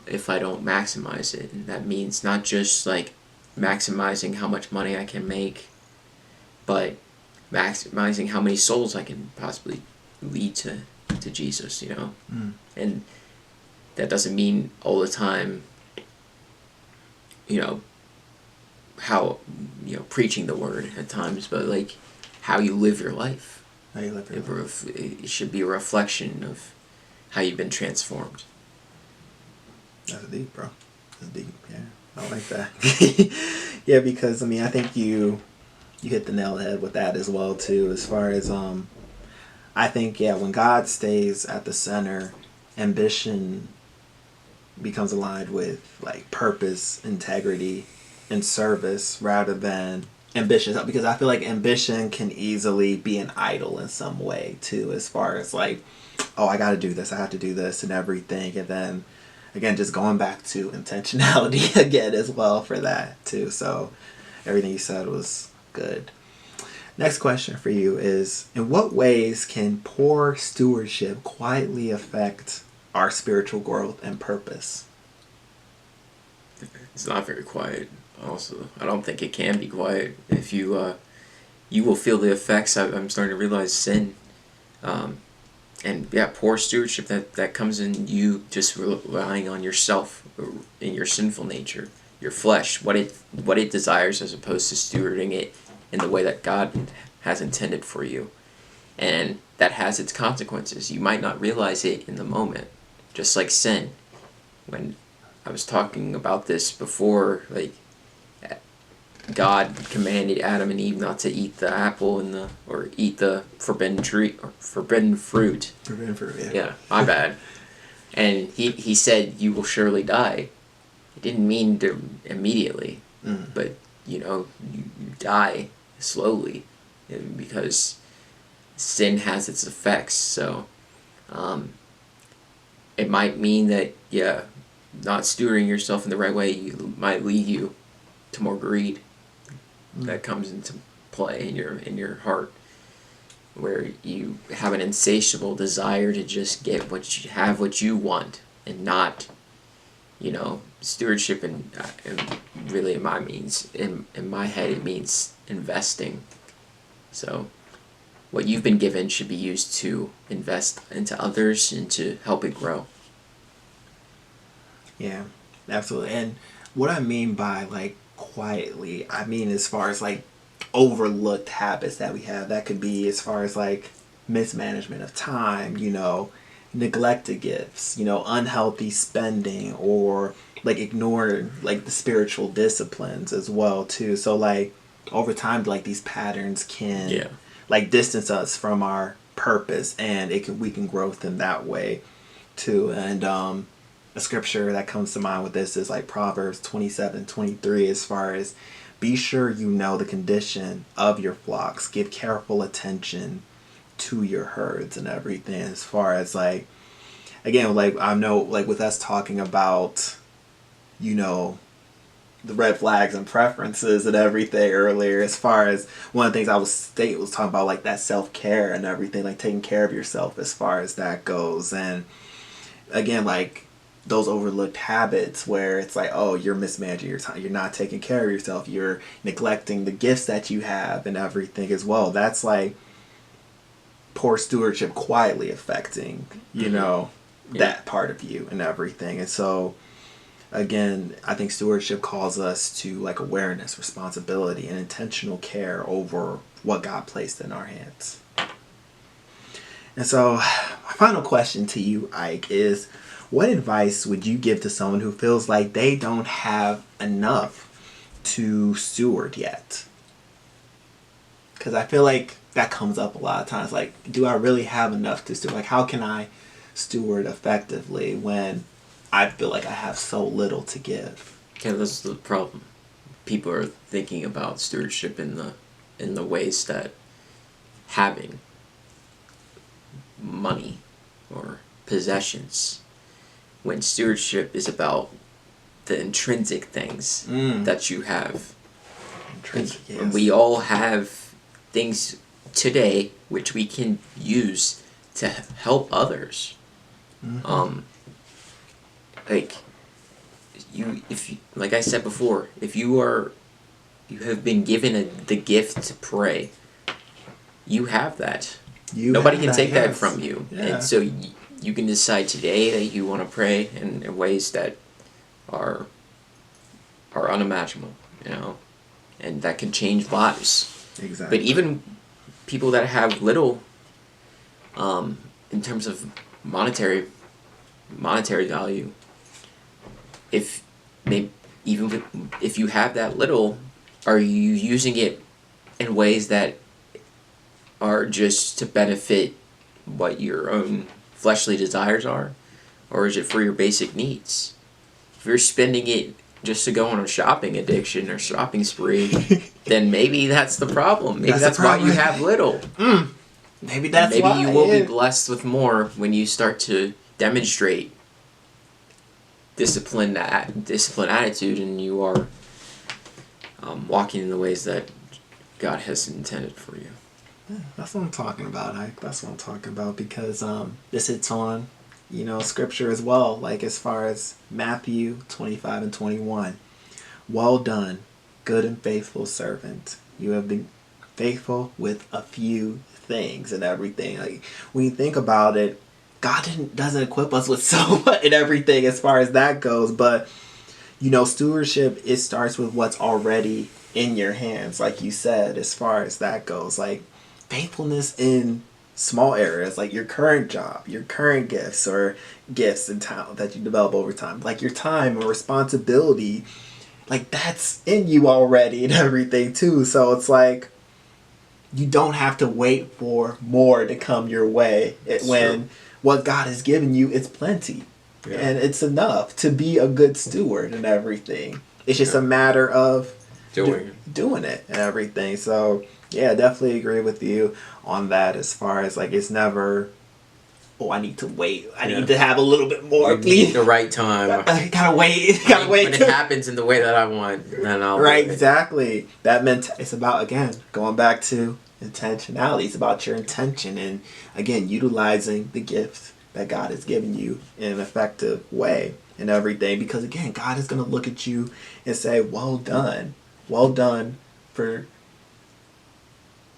if I don't maximize it. And that means not just like maximizing how much money I can make, but maximizing how many souls I can possibly lead to Jesus, you know? And that doesn't mean all the time, you know, how, you know, preaching the word at times, but like how you live your life.
How you live your life.
It should be a reflection of how you've been transformed.
That's deep, bro. That's deep, yeah. I like that. Yeah, because, I mean, I think you hit the nail on the head with that as well, too, as far as, I think, yeah, when God stays at the center, ambition becomes aligned with, like, purpose, integrity, and service rather than ambition. Because I feel like ambition can easily be an idol in some way, too, as far as, like, oh, I got to do this, I have to do this and everything. And then, again, just going back to intentionality again as well for that, too. So everything you said was good. Next question for you is, in what ways can poor stewardship quietly affect our spiritual growth and purpose?
It's not very quiet. Also, I don't think it can be quiet. If you you will feel the effects. I'm starting to realize sin, and yeah, poor stewardship that comes in you just relying on yourself in your sinful nature, your flesh, what it desires, as opposed to stewarding it in the way that God has intended for you, and that has its consequences. You might not realize it in the moment, just like sin. When I was talking about this before, like God commanded Adam and Eve not to eat the apple or eat the forbidden tree or forbidden fruit.
Forbidden fruit, yeah.
Yeah, my bad. And he said, "You will surely die." It didn't mean to immediately, but you know, you die slowly because sin has its effects. So it might mean that, yeah, not stewarding yourself in the right way might lead you to more greed that comes into play in your heart, where you have an insatiable desire to just get what you want, and not, you know, stewardship. And really, in my head, it means investing. So what you've been given should be used to invest into others and to help it grow.
Yeah, absolutely. And what I mean by, like, quietly, I mean as far as, like, overlooked habits that we have. That could be as far as, like, mismanagement of time, you know, neglected gifts, you know, unhealthy spending, or, like, ignoring, like, the spiritual disciplines as well, too. So, like, over time, like, these patterns can, like, distance us from our purpose, and we can growth in that way, too. And, a scripture that comes to mind with this is like Proverbs 27:23, as far as, be sure you know the condition of your flocks, give careful attention to your herds and everything. As far as, like, again, like, I know, like, with us talking about, you know, the red flags and preferences and everything earlier. As far as one of the things I was talking about, like that self-care and everything, like taking care of yourself as far as that goes. And again, like those overlooked habits where it's like, oh, you're mismanaging your time, you're not taking care of yourself, you're neglecting the gifts that you have and everything as well. That's like poor stewardship quietly affecting, you know, that part of you and everything. And so again, I think stewardship calls us to like awareness, responsibility, and intentional care over what God placed in our hands. And so my final question to you, Ike, is what advice would you give to someone who feels like they don't have enough to steward yet? Because I feel like that comes up a lot of times. Like, do I really have enough to steward? Like, how can I steward effectively when I feel like I have so little to give?
Yeah, that's the problem. People are thinking about stewardship in the ways that having money or possessions, when stewardship is about the intrinsic things that you have.
Intrinsic, yes.
We all have things today which we can use to help others. Like like I said before, if you have been given the gift to pray, you have that. Nobody can take that from you.
Yeah.
And so you can decide today that you want to pray in ways that are unimaginable, you know, and that can change lives.
Exactly.
But even people that have little, in terms of monetary value, if you have that little, are you using it in ways that are just to benefit what your own fleshly desires are, or is it for your basic needs? If you're spending it just to go on a shopping addiction or shopping spree, then maybe that's the problem. Maybe that's why you have little.
Maybe that's
maybe
why.
You will be blessed with more when you start to demonstrate disciplined attitude, and you are walking in the ways that God has intended for you.
Yeah, that's what I'm talking about, Ike. That's what I'm talking about, because this hits on, you know, scripture as well. Like as far as Matthew 25 and 21. Well done, good and faithful servant. You have been faithful with a few things and everything. Like when you think about it, God doesn't equip us with so much and everything as far as that goes. But, you know, stewardship, it starts with what's already in your hands, like you said, as far as that goes. Like faithfulness in small areas, like your current job, your current gifts and talent that you develop over time, like your time and responsibility, like that's in you already and everything too. So it's like you don't have to wait for more to come your way when what God has given you is plenty. Yeah. And it's enough to be a good steward and everything. It's just a matter of doing it and everything. So yeah, definitely agree with you on that, as far as like it's never, oh, I need to wait. I need to have a little bit more, please.
The right time.
I gotta wait.
When it happens in the way that I want, then I'll
right, exactly. That meant it's about, again, going back to intentionality. It's about your intention and, again, utilizing the gift that God has given you in an effective way and everything. Because, again, God is going to look at you and say, well done. Well done for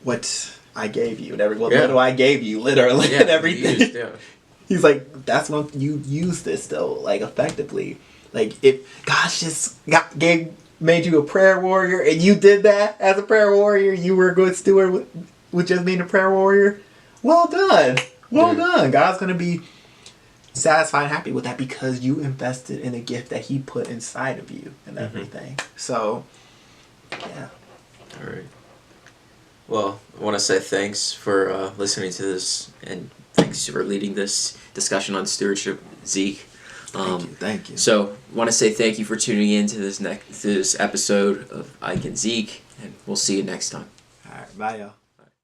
what I gave you. And little I gave you, literally, and everything. He's like, that's when you use this, though, like, effectively. Like, if God just made you a prayer warrior, and you did that as a prayer warrior, you were a good steward with just being a prayer warrior, well done. Well done. God's going to be satisfied and happy with that because you invested in a gift that he put inside of you and everything. So, yeah.
All right. Well, I want to say thanks for listening to this, and thanks for leading this discussion on stewardship, Zeke.
Thank you.
So, I want to say thank you for tuning in to this episode of Ike and Zeke, and we'll see you next time.
All right, bye, y'all.